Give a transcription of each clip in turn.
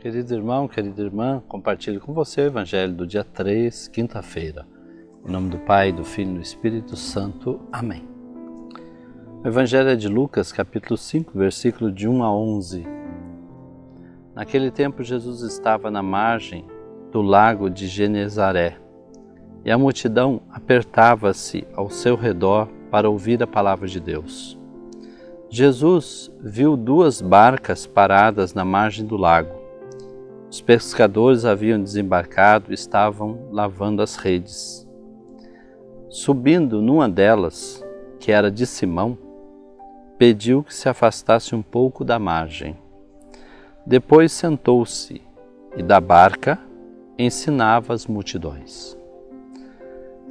Querido irmão, querida irmã, compartilho com você o Evangelho do dia 3, quinta-feira. Em nome do Pai, do Filho e do Espírito Santo. Amém. O Evangelho é de Lucas, capítulo 5, versículo de 1 a 11. Naquele tempo, Jesus estava na margem do lago de Genezaré, e a multidão apertava-se ao seu redor para ouvir a palavra de Deus. Jesus viu 2 barcas paradas na margem do lago. Os pescadores haviam desembarcado e estavam lavando as redes. Subindo numa delas, que era de Simão, pediu que se afastasse um pouco da margem. Depois sentou-se e da barca ensinava as multidões.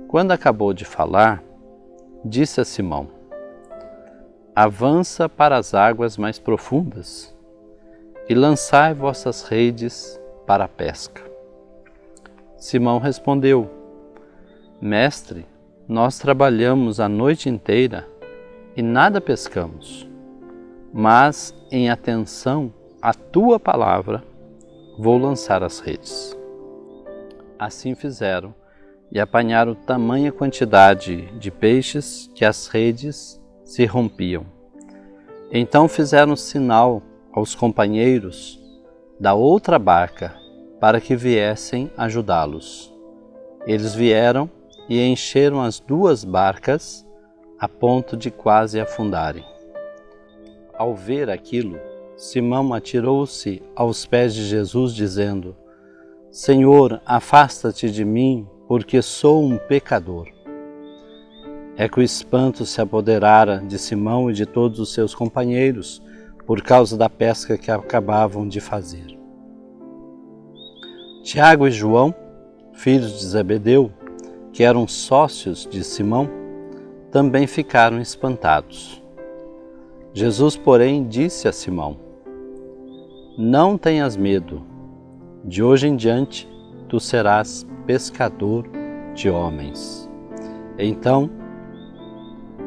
Quando acabou de falar, disse a Simão: "Avança para as águas mais profundas e lançai vossas redes para a pesca." Simão respondeu: "Mestre, nós trabalhamos a noite inteira e nada pescamos, mas em atenção à tua palavra vou lançar as redes." Assim fizeram e apanharam tamanha quantidade de peixes que as redes se rompiam. Então fizeram sinal aos companheiros da outra barca para que viessem ajudá-los. Eles vieram e encheram as 2 barcas a ponto de quase afundarem. Ao ver aquilo, Simão atirou-se aos pés de Jesus, dizendo: "Senhor, afasta-te de mim, porque sou um pecador." É que o espanto se apoderara de Simão e de todos os seus companheiros, por causa da pesca que acabavam de fazer. Tiago e João, filhos de Zebedeu, que eram sócios de Simão, também ficaram espantados. Jesus, porém, disse a Simão: "Não tenhas medo, de hoje em diante tu serás pescador de homens." Então,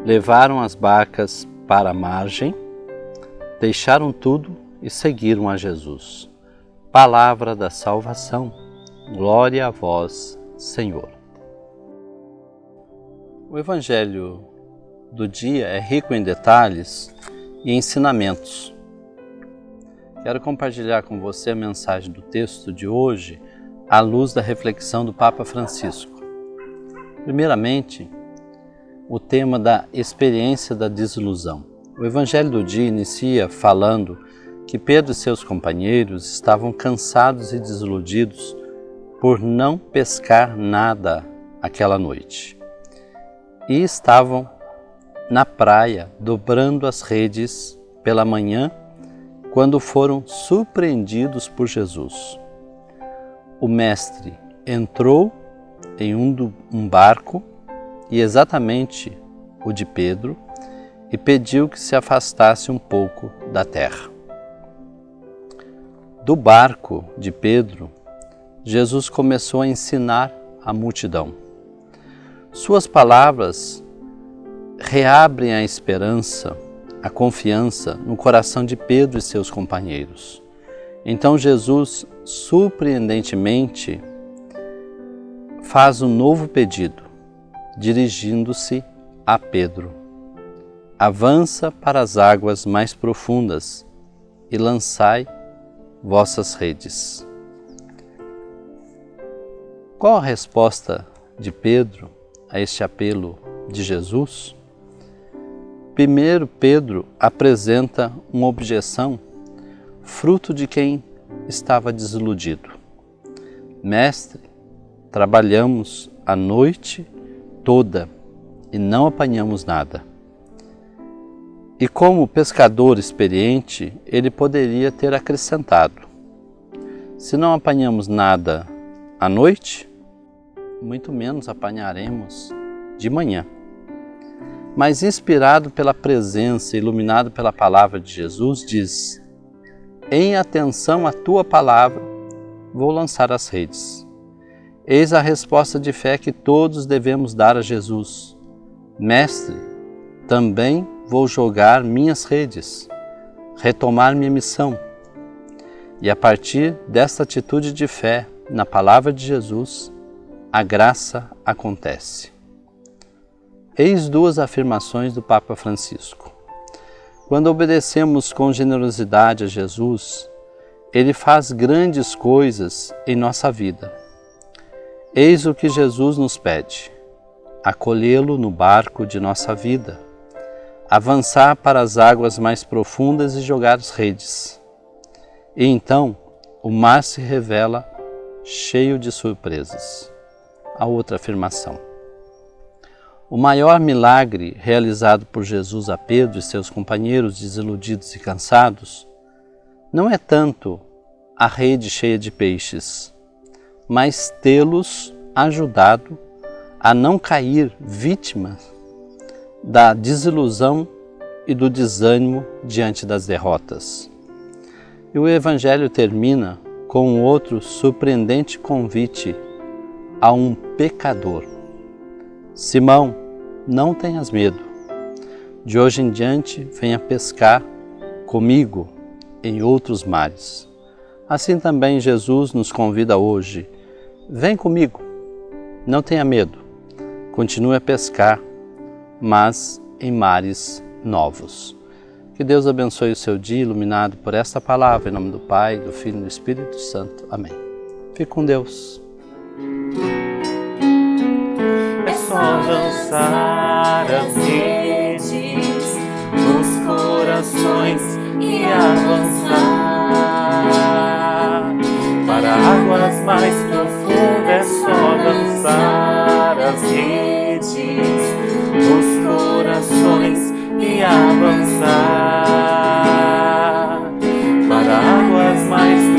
levaram as barcas para a margem, deixaram tudo e seguiram a Jesus. Palavra da salvação. Glória a vós, Senhor. O Evangelho do dia é rico em detalhes e ensinamentos. Quero compartilhar com você a mensagem do texto de hoje à luz da reflexão do Papa Francisco. Primeiramente, o tema da experiência da desilusão. O Evangelho do dia inicia falando que Pedro e seus companheiros estavam cansados e desiludidos por não pescar nada aquela noite. E estavam na praia dobrando as redes pela manhã quando foram surpreendidos por Jesus. O Mestre entrou em um barco, e exatamente o de Pedro, e pediu que se afastasse um pouco da terra. Do barco de Pedro, Jesus começou a ensinar a multidão. Suas palavras reabrem a esperança, a confiança no coração de Pedro e seus companheiros. Então Jesus, surpreendentemente, faz um novo pedido, dirigindo-se a Pedro: "Avança para as águas mais profundas e lançai vossas redes." Qual a resposta de Pedro a este apelo de Jesus? Primeiro, Pedro apresenta uma objeção, fruto de quem estava desiludido. "Mestre, trabalhamos a noite toda e não apanhamos nada." E como pescador experiente, ele poderia ter acrescentado: "Se não apanhamos nada à noite, muito menos apanharemos de manhã." Mas, inspirado pela presença, iluminado pela palavra de Jesus, diz: "Em atenção à tua palavra, vou lançar as redes." Eis a resposta de fé que todos devemos dar a Jesus: "Mestre, também vou jogar minhas redes, retomar minha missão." E a partir desta atitude de fé na palavra de Jesus, a graça acontece. Eis duas afirmações do Papa Francisco. Quando obedecemos com generosidade a Jesus, Ele faz grandes coisas em nossa vida. Eis o que Jesus nos pede: acolhê-lo no barco de nossa vida, avançar para as águas mais profundas e jogar as redes. E então o mar se revela cheio de surpresas. A outra afirmação. O maior milagre realizado por Jesus a Pedro e seus companheiros desiludidos e cansados não é tanto a rede cheia de peixes, mas tê-los ajudado a não cair vítimas da desilusão e do desânimo diante das derrotas. E o Evangelho termina com um outro surpreendente convite a um pecador. Simão, não tenhas medo. De hoje em diante, venha pescar comigo em outros mares. Assim também Jesus nos convida hoje: vem comigo, não tenha medo, continue a pescar, mas em mares novos. Que Deus abençoe o seu dia iluminado por esta palavra, em nome do Pai, do Filho e do Espírito Santo. Amém. Fique com Deus. É só lançar as redes nos corações e avançar para águas mais profundas. É só lançar as redes nos corações e avançar para águas mais